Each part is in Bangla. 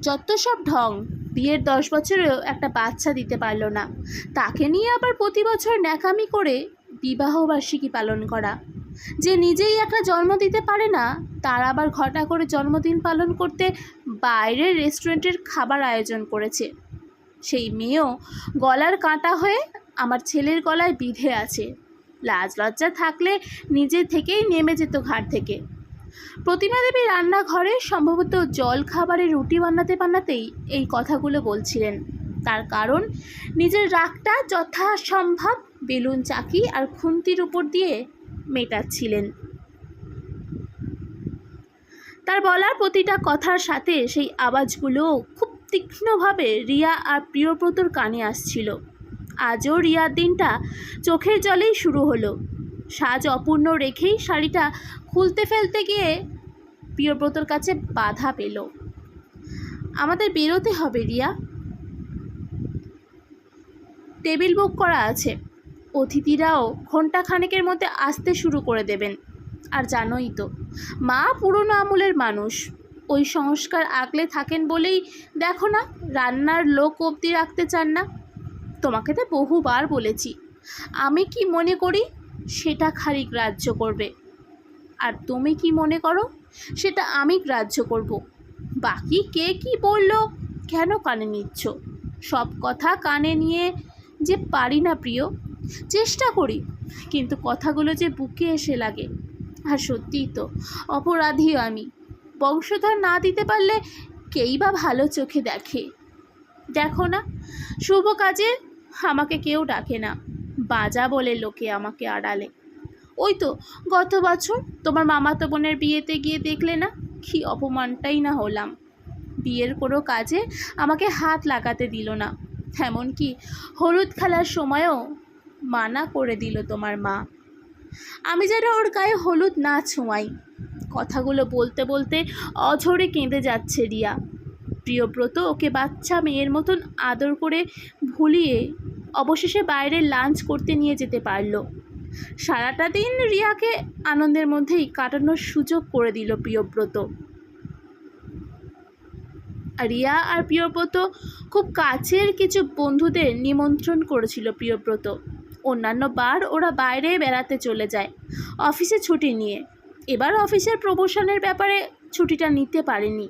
যত সব ঢং। বিয়ের 10 বছরেও একটা বাচ্চা দিতে পারলো না, তাকে নিয়ে আবার প্রতি বছর ন্যাকামি করে বিবাহবার্ষিকী পালন করা। যে নিজেই একটা জন্ম দিতে পারে না, তার আবার ঘটা করে জন্মদিন পালন করতে বাইরের রেস্টুরেন্টের খাবার আয়োজন করেছে। সেই মেয়েও গলার কাঁটা হয়ে আমার ছেলের গলায় বিঁধে আছে। লাজ লজ্জা থাকলে নিজে থেকেই নেমে যেত ঘাট থেকে। প্রতিমা দেবী রান্নাঘরে সম্ভবত জল খাবারে রুটি বানাতে বানাতেই এই কথাগুলো বলছিলেন। তার কারণ নিজের রাগটা যথাসম্ভব বেলুন চাকি আর খুন্তির উপর দিয়ে মেটাচ্ছিলেন। তার বলার প্রতিটা কথার সাথে সেই আওয়াজগুলো খুব তীক্ষ্ণভাবে রিয়া আর প্রিয়ব্রতর কানে আসছিল। আজও রিয়ার দিনটা চোখের জলেই শুরু হলো। সাজ অপূর্ণ রেখেই শাড়িটা খুলতে ফেলতে গিয়ে প্রিয়ব্রতর কাছে বাধা পেল। আমাদের বেরোতে হবে রিয়া, টেবিল বুক করা আছে, অতিথিরাও ঘণ্টাখানেকের মধ্যে আসতে শুরু করে দেবেন। আর জানোই তো, মা পুরনো আমলের মানুষ, ওই সংস্কার আগলে থাকেন বলেই দেখো না রান্নার লোক অবধি রাখতে চান না। তোমাকে তো বহুবার বলেছি, আমি কি মনে করি সেটা খালি গ্রাহ্য করবে, আর তুমি কি মনে করো সেটা আমি গ্রাহ্য করব। বাকি কে কি বললো কেন কানে নিচ্ছ? সব কথা কানে নিয়ে যে পারি না প্রিয়, চেষ্টা করি, কিন্তু কথাগুলো যে বুকে এসে লাগে। আর সত্যিই তো অপরাধীও আমি। বংশধর না দিতে পারলে কেই বা ভালো চোখে দেখে? দেখো না, শুভ কাজে আমাকে কেউ ডাকে না, বাজা বলে লোকে আমাকে আড়ালে। ওই তো গত বছর তোমার মামাতো বোনের বিয়েতে গিয়ে দেখলে না কি অপমানটাই না হলাম। বিয়ের কোনো কাজে আমাকে হাত লাগাতে দিল না, এমনকি হলুদ খেলার সময়ও মানা করে দিল তোমার মা। আমি যেন ওর গায়ে হলুদ না ছোঁয়াই। কথাগুলো বলতে বলতে অঝরে কেঁদে যাচ্ছে রিয়া। প্রিয়ব্রত ওকে বাচ্চা মেয়ের মতন আদর করে ভুলিয়ে অবশেষে বাইরে লাঞ্চ করতে নিয়ে যেতে পারল। সারাটা দিন রিয়াকে আনন্দের মধ্যেই কাটানোর সুযোগ করে দিল প্রিয়ব্রত। রিয়া আর প্রিয়ব্রত খুব কাছের কিছু বন্ধুদের নিমন্ত্রণ করেছিল প্রিয়ব্রত। অন্যান্য বার ওরা বাইরে বেড়াতে চলে যায় অফিসে ছুটি নিয়ে। এবার অফিসের প্রমোশনের ব্যাপারে ছুটিটা নিতে পারেনি,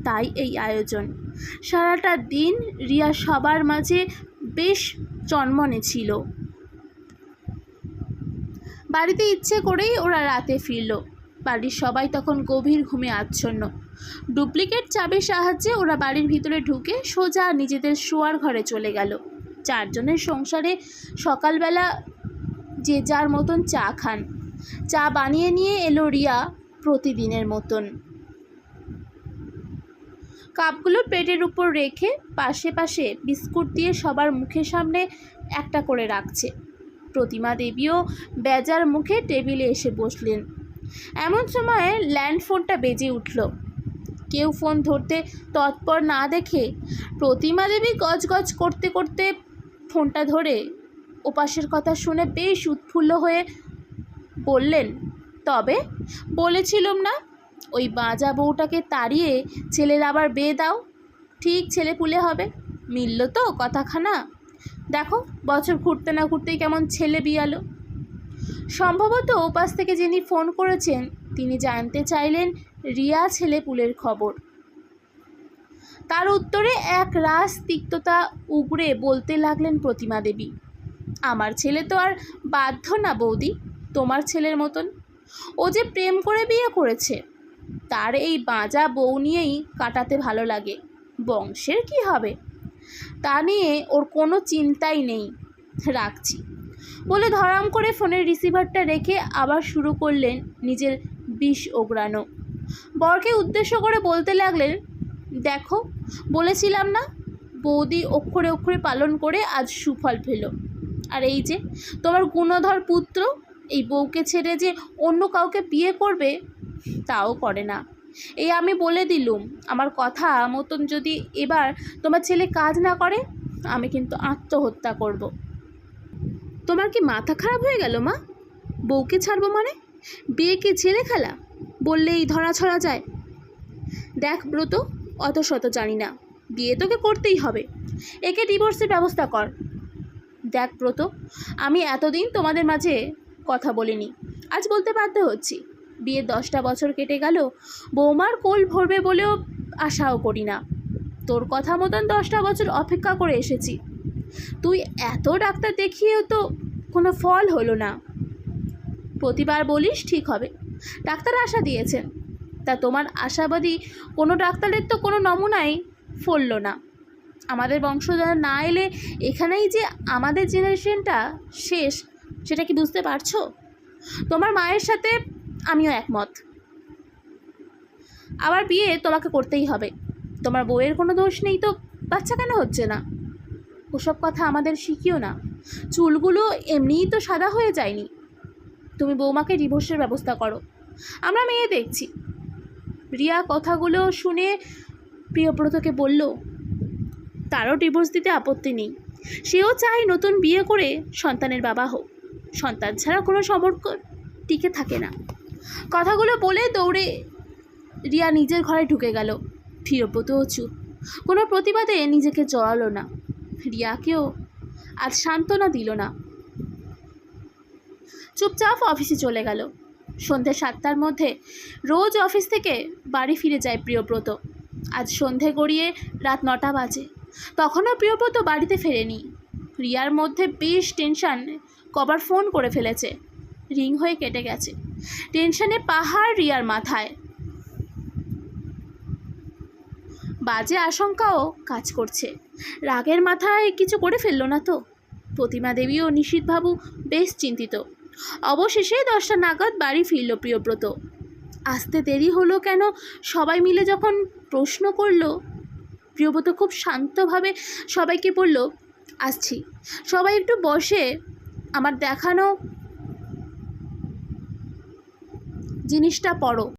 তাই এই আয়োজন। সারাটা দিন রিয়া সবার মাঝে বেশ চনমনে ছিল। বাড়িতে ইচ্ছে করেই ওরা রাতে ফিরল। বাড়ির সবাই তখন গভীর ঘুমে আচ্ছন্ন। ডুপ্লিকেট চাবির সাহায্যে ওরা বাড়ির ভিতরে ঢুকে সোজা নিজেদের শোয়ার ঘরে চলে গেল। চারজনের সংসারে সকালবেলা যে যার মতন চা খান। চা বানিয়ে নিয়ে এলো রিয়া প্রতিদিনের মতন। কাপগুলো প্লেটের উপর রেখে পাশে পাশে বিস্কুট দিয়ে সবার মুখের সামনে একটা করে রাখছে। প্রতিমা দেবীও বেজার মুখে টেবিলে এসে বসলেন। এমন সময় ল্যান্ড ফোনটা বেজে উঠল। কেউ ফোন ধরতে তৎপর না দেখে প্রতিমা দেবী গজগজ করতে করতে ফোনটা ধরে ওপাশের কথা শুনে বেশ উৎফুল্ল হয়ে বললেন, তবে বলেছিলাম না ওই বাঁজা বউটাকে তাড়িয়ে ছেলের আবার বিয়ে দাও, ঠিক ছেলে পুলে হবে। মিলল তো কথাখানা? দেখো বছর ঘুরতে না ঘুরতেই কেমন ছেলে বিয়ালো। সম্ভবত ওপাশ থেকে যিনি ফোন করেছেন তিনি জানতে চাইলেন রিয়া ছেলে পুলের খবর। তার উত্তরে এক রাস তিক্ততা উগড়ে বলতে লাগলেন প্রতিমা দেবী, আমার ছেলে তো আর বাধ্য না বৌদি তোমার ছেলের মতন। ও যে প্রেম করে বিয়ে করেছে, তার এই বাঁজা বউ নিয়েই কাটাতে ভালো লাগে। বংশের কি হবে তা নিয়ে ওর কোনো চিন্তাই নেই। রাখছি বলে ধরাম করে ফোনের রিসিভারটা রেখে আবার শুরু করলেন নিজের বিষ ওগড়ানো। বরকে উদ্দেশ্য করে বলতে লাগলেন, দেখো বলেছিলাম না বৌদি অক্ষরে অক্ষরে পালন করে আজ সুফল পেল। আর এই যে তোমার গুণধর পুত্র এই বউকে ছেড়ে যে অন্য কাউকে বিয়ে করবে তাও করে না। এই আমি বলে দিলুম, আমার কথা মতন যদি এবার তোমার ছেলে কাজ না করে আমি কিন্তু আত্মহত্যা করব। তোমার কি মাথা খারাপ হয়ে গেল মা? বউকে ছাড়বো মানে? বিয়ে কি ছেলে খেলা বললেই ধরা ছড়া যায়? দেখ ব্রত, অত শত জানি না, বিয়ে তোকে করতেই হবে। একে ডিভোর্সের ব্যবস্থা কর। দেখ ব্রত, আমি এতদিন তোমাদের মাঝে কথা বলিনি, আজ বলতে বাধ্য হচ্ছি। বিয়ের 10টা বছর কেটে গেল, বৌমার কোল ভরবে বলেও আশাও করি না। তোর কথা মতন 10টা বছর অপেক্ষা করে এসেছি, তুই এত ডাক্তার দেখিয়েও তো কোনো ফল হলো না। প্রতিবার বলিস ঠিক হবে, ডাক্তার আশা দিয়েছেন, তা তোমার আশাবাদী কোনো ডাক্তারের তো কোনো নমুনাই ফলল না। আমাদের বংশধর না এলে এখানেই যে আমাদের জেনারেশনটা শেষ, সেটা কি বুঝতে পারছো? তোমার মায়ের সাথে আমিও একমত, আবার বিয়ে তোমাকে করতেই হবে। তোমার বউয়ের কোনো দোষ নেই তো বাচ্চা কেন হচ্ছে না? ওসব কথা আমাদের শিখিও না, চুলগুলো এমনিই তো সাদা হয়ে যায়নি। তুমি বৌমাকে ডিভোর্সের ব্যবস্থা করো, আমরা মেয়ে দেখছি। রিয়া কথাগুলো শুনে প্রিয়ব্রতকে বলল, তারও ডিভোর্স দিতে আপত্তি নেই, সেও চায় নতুন বিয়ে করে সন্তানের বাবা হোক। সন্তান ছাড়া কোনো সম্পর্ক টিকে থাকে না। কথাগুলো বলে দৌড়ে রিয়া নিজের ঘরে ঢুকে গেল। প্রিয়ব্রতও চুপ, কোনো প্রতিবাদে নিজেকে জড়ালো না। রিয়াকেও আজ সান্ত্বনা দিল না, চুপচাপ অফিসে চলে গেল। সন্ধ্যে 7টার মধ্যে রোজ অফিস থেকে বাড়ি ফিরে যায় প্রিয়ব্রত। আজ সন্ধে গড়িয়ে রাত 9টা বাজে, তখনও প্রিয়ব্রত বাড়িতে ফেরেনি। রিয়ার মধ্যে বেশ টেনশন, কবার ফোন করে ফেলেছে, রিং হয়ে কেটে গেছে। টেনশনে পাহাড় রিয়ার মাথায়, বাজে আশঙ্কাও কাজ করছে। রাগের মাথায় কিছু করে ফেললো না তো? প্রতিমা দেবী ও নিশীথবাবু বেশ চিন্তিত। অবশেষে 10টা নাগাদ বাড়ি ফিরল প্রিয়ব্রত। আসতে দেরি হলো কেন সবাই মিলে যখন প্রশ্ন করল, প্রিয়ব্রত খুব শান্তভাবে সবাইকে বলল, আসছি, সবাই একটু বসে আমার দেখানো জিনিসটা পড়ো।